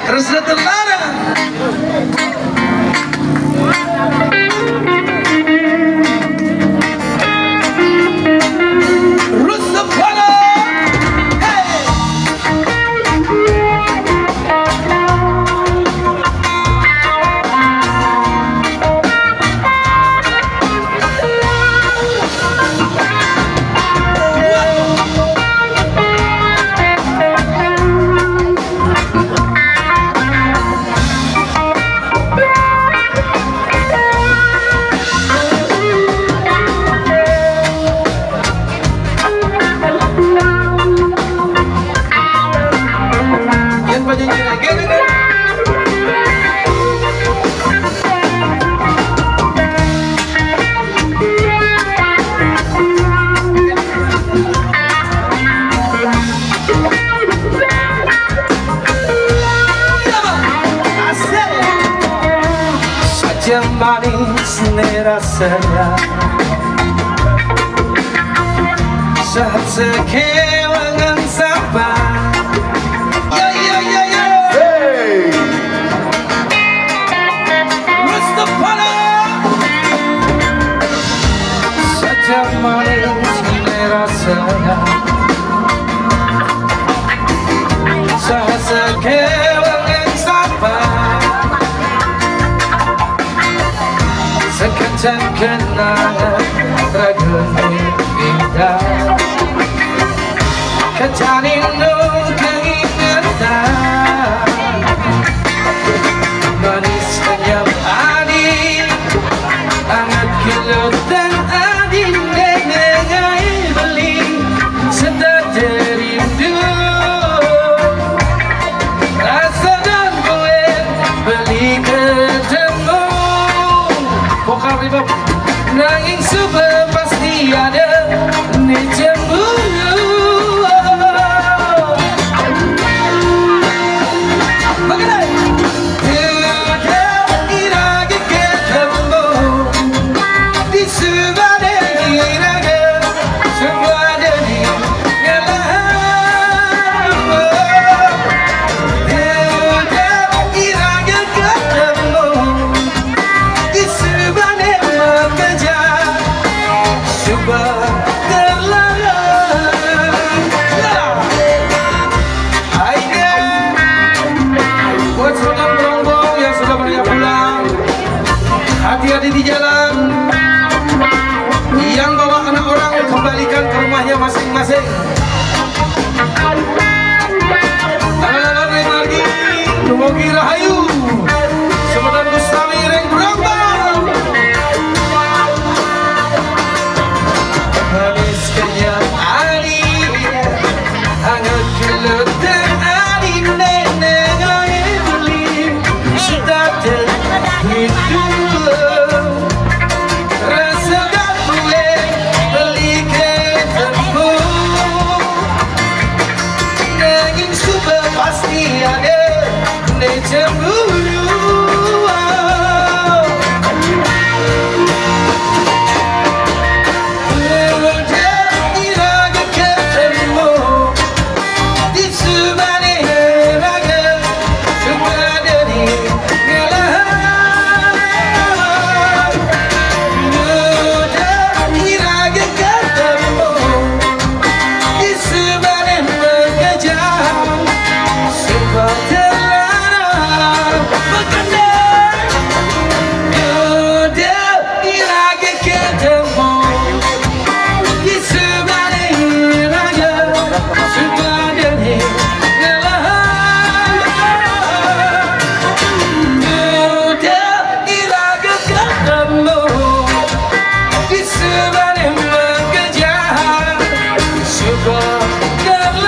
Rasa terlarang. Yang manis rasanya saat sekewangan sabar. Hey, Rastafari. Saja manis rasanya saat sekewangan sabar. Sekencang kenangan raguni indah, kecanindu keingetan, manis kenyap adi, hangat kilut dan adi nengai beli, sedang rindu, rasa dan gue beli ketemu. Vokal ribet nanging super pasti ada di cemburu. Bagaimana? Tidak irage ketemu di sebuah irage semua jadi ngelah. Tidak irage ketemu di sebuah terlarang. Buat saudara berombong yang sudah banyak pulang, hati-hati di jalan. Yang bawa anak orang kembalikan ke rumahnya masing-masing. Tangan-tangan lagi, Dumogi Rahayu, Semedan Bustami Reng Berombong. Manis kenyap adi, hangat kilut dan adi nengai beli, sedap rindu, rasa dan gue beli ketemu. Nanging super pasti ada di cemburu. Terlarang.